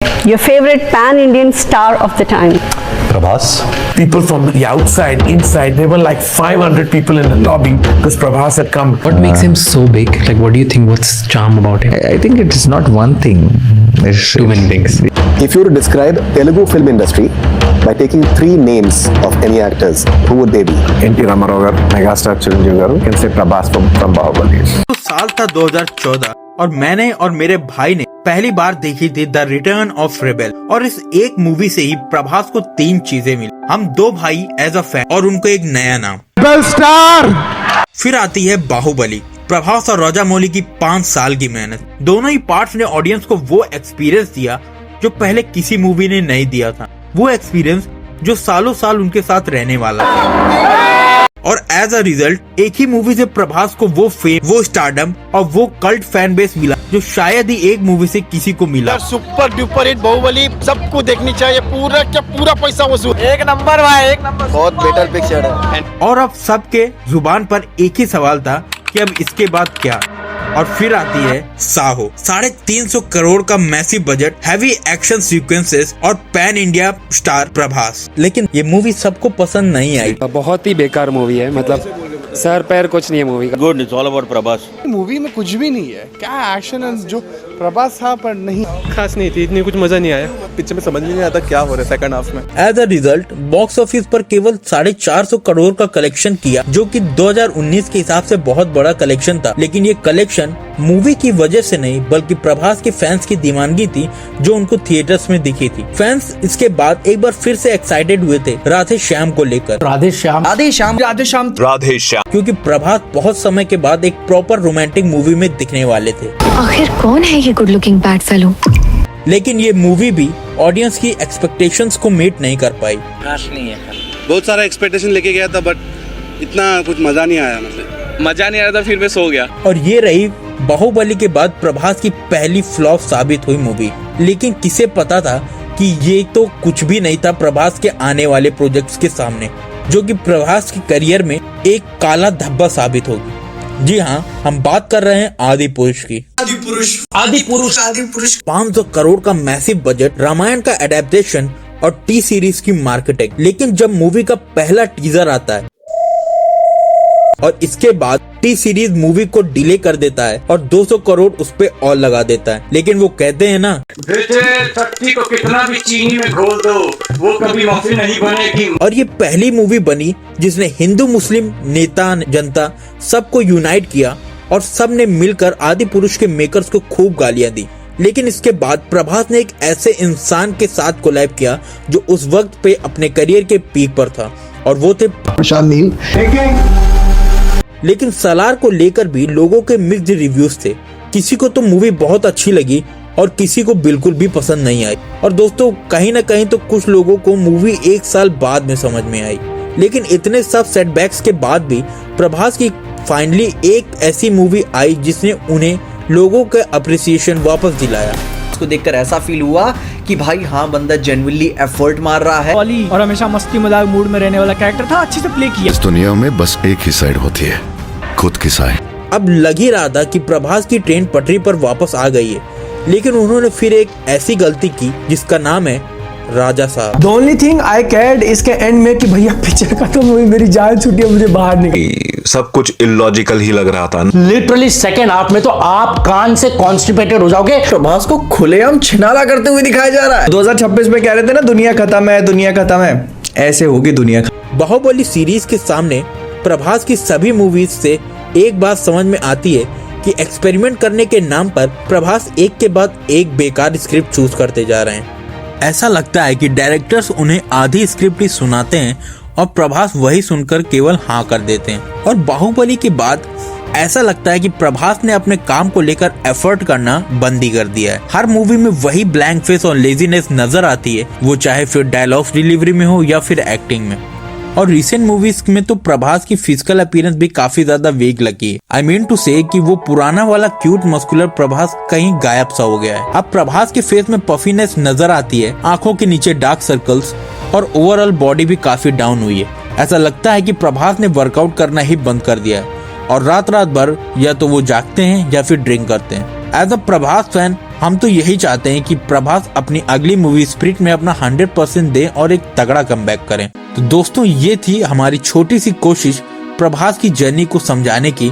Your favorite pan-Indian star of the time? Prabhas. People from the outside, inside, there were like 500 people in the lobby because Prabhas had come. What makes him so big? Like, what do you think? What's charm about him? I think it is not one thing. It's Too many things. If you were to describe Telugu film industry by taking 3 names of any actors, who would they be? N.T. Ramarao garu, megastar Chiranjeevi garu, you can say Prabhas from Bahubali. तो साल था 2014 और मैंने और मेरे भाई ने पहली बार देखी थी द रिटर्न ऑफ रेबेल और इस एक मूवी से ही प्रभास को 3 चीजें मिली। हम 2 भाई एज अ फैन और उनको एक नया नाम स्टार। फिर आती है बाहुबली, प्रभास और राजामौली की 5 साल की मेहनत। दोनों ही पार्ट्स ने ऑडियंस को वो एक्सपीरियंस दिया जो पहले किसी मूवी ने नहीं दिया था, वो एक्सपीरियंस जो सालों साल उनके साथ रहने वाला था। और एज अ रिजल्ट एक ही मूवी से प्रभास को वो फेम, वो स्टारडम और वो कल्ट फैन बेस मिला जो शायद ही एक मूवी से किसी को मिला। सुपर डुपर हिट बाहुबली सबको देखनी चाहिए, पूरा क्या पूरा पैसा वसूल। एक नंबर भाई, एक नंबर, बहुत बेटर पिक्चर है। और अब सबके जुबान पर एक ही सवाल था कि अब इसके बाद क्या। और फिर आती है साहो, 350 करोड़ का massive budget, heavy action sequences और पैन इंडिया स्टार प्रभास। लेकिन ये मूवी सबको पसंद नहीं आई। बहुत ही बेकार मूवी है, मतलब सर पैर कुछ नहीं है मूवी का। Good, it's all about Prabhas. Movie में कुछ भी नहीं है, क्या एक्शन है जो प्रभास था पर नहीं खास नहीं थी, इतनी कुछ मजा नहीं आया। पिक्चर में समझ नहीं आता क्या हो रहा है सेकंड हाफ में। As a result box office पर केवल 450 करोड़ का कलेक्शन किया, जो कि 2019 के हिसाब से बहुत बड़ा कलेक्शन था। लेकिन ये कलेक्शन मूवी की वजह से नहीं बल्कि प्रभास के फैंस की दीवानगी थी जो उनको थिएटर्स में दिखी थी। फैंस इसके बाद एक बार फिर से एक्साइटेड हुए थे राधे श्याम को लेकर। राधे श्याम, राधे श्याम, राधे श्याम, राधे श्याम, क्योंकि प्रभास बहुत समय के बाद एक प्रॉपर रोमांटिक मूवी में दिखने वाले थे। आखिर कौन है ये गुड लुकिंग बैड फेलो? लेकिन ये मूवी भी ऑडियंस की एक्सपेक्टेशंस को मीट नहीं कर पाई। बहुत सारा एक्सपेक्टेशन लेके गया था बट इतना कुछ मजा नहीं आया, मतलब मजा नहीं आया था, फिर मैं सो गया। और ये रही बाहुबली के बाद प्रभास की पहली फ्लॉप साबित हुई मूवी। लेकिन किसे पता था कि ये तो कुछ भी नहीं था प्रभास के आने वाले प्रोजेक्ट्स के सामने, जो कि प्रभास के करियर में एक काला धब्बा साबित होगी। जी हाँ, हम बात कर रहे हैं आदि पुरुष की। आदि पुरुष 500 करोड़ का मैसिव बजट, रामायण का एडेप्टेशन और टी सीरीज की मार्केटिंग। लेकिन जब मूवी का पहला टीजर आता है और इसके बाद टी सीरीज मूवी को डिले कर देता है और 200 करोड़ उस पे और लगा देता है। लेकिन वो कहते हैं ना, शक्ति को कितना भी चीनी में घोल दो वो कभी माफी नहीं बनेगी। और ये पहली मूवी बनी जिसने हिंदू मुस्लिम नेता जनता सबको यूनाइट किया और सब ने मिलकर आदि पुरुष के मेकर्स को खूब गालियां दी। लेकिन इसके बाद प्रभास ने एक ऐसे इंसान के साथ कोलैब किया जो उस वक्त पे अपने करियर के पीक पर था और वो थे प्रशांत नील। लेकिन सलार को लेकर भी लोगों के मिक्स्ड रिव्यूज थे। किसी को तो मूवी बहुत अच्छी लगी और किसी को बिल्कुल भी पसंद नहीं आई। और दोस्तों, कहीं ना कहीं तो कुछ लोगों को मूवी 1 साल बाद में समझ में आई। लेकिन इतने सब सेटबैक्स के बाद भी प्रभास की फाइनली एक ऐसी मूवी आई जिसने उन्हें लोगों का अप्रिसिएशन वापस दिलाया। उसको देखकर ऐसा फील हुआ कि भाई हाँ, बंदा जेन्युइनली एफर्ट मार रहा है। और हमेशा मस्ती मजाक मूड में रहने वाला कैरेक्टर था, अच्छे से प्ले किया। इस दुनिया में बस एक ही साइड होती है, खुद की साइड। अब लग ही रहा था कि प्रभास की ट्रेन पटरी पर वापस आ गई है, लेकिन उन्होंने फिर एक ऐसी गलती की जिसका नाम है राजा साहब। The only thing I cared इसके एंड में कि भैया पिक्चर खत्म हुई, मेरी जान छूटी, मुझे बाहर निकली। सब कुछ इलॉजिकल ही लग रहा था। लिटरली सेकंड हाफ में तो आप कान से कॉन्स्टिपेटेड हो जाओगे। प्रभास को खुलेआम छिनाला करते हुए दिखाया जा रहा है। 2026 में कह रहे थे ना दुनिया खत्म है, दुनिया खत्म है, ऐसे होगी दुनिया। बाहुबली सीरीज के सामने प्रभास की सभी मूवीज से एक बात समझ में आती है कि एक्सपेरिमेंट करने के नाम पर प्रभास एक के बाद एक बेकार स्क्रिप्ट चूज करते जा रहे हैं। ऐसा लगता है कि डायरेक्टर्स उन्हें आधी स्क्रिप्ट ही सुनाते हैं और प्रभास वही सुनकर केवल हाँ कर देते हैं। और बाहुबली के बाद ऐसा लगता है कि प्रभास ने अपने काम को लेकर एफर्ट करना बंद ही कर दिया है। हर मूवी में वही ब्लैंक फेस और लेजीनेस नजर आती है, वो चाहे फिर डायलॉग्स डिलीवरी में हो या फिर एक्टिंग में। और रिसेंट मूवीज में तो प्रभास की फिजिकल अपीयरेंस भी काफी ज्यादा वीक लगी है। आई मीन टू से कि वो पुराना वाला क्यूट मस्कुलर प्रभास कहीं गायब सा हो गया है। अब प्रभास के फेस में पफीनेस नजर आती है, आंखों के नीचे डार्क सर्कल्स और ओवरऑल बॉडी भी काफी डाउन हुई है। ऐसा लगता है कि प्रभास ने वर्कआउट करना ही बंद कर दिया है और रात रात भर या तो वो जागते हैं या फिर ड्रिंक करते हैं। एज अ प्रभास फैन हम तो यही चाहते हैं कि प्रभास अपनी अगली मूवी स्पिरिट में अपना 100% दें और एक तगड़ा कमबैक करें। तो दोस्तों, ये थी हमारी छोटी सी कोशिश प्रभास की जर्नी को समझाने की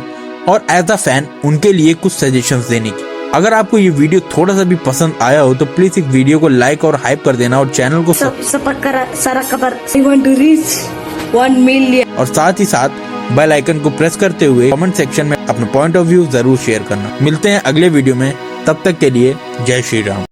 और एज अ फैन उनके लिए कुछ सजेशंस देने की। अगर आपको ये वीडियो थोड़ा सा भी पसंद आया हो तो प्लीज इस वीडियो को लाइक और हाइप कर देना और चैनल को और साथ ही साथ बेल आइकन को प्रेस करते हुए कमेंट सेक्शन में अपना पॉइंट ऑफ व्यू जरूर शेयर करना। मिलते हैं अगले वीडियो में, तब तक के लिए जय श्री राम।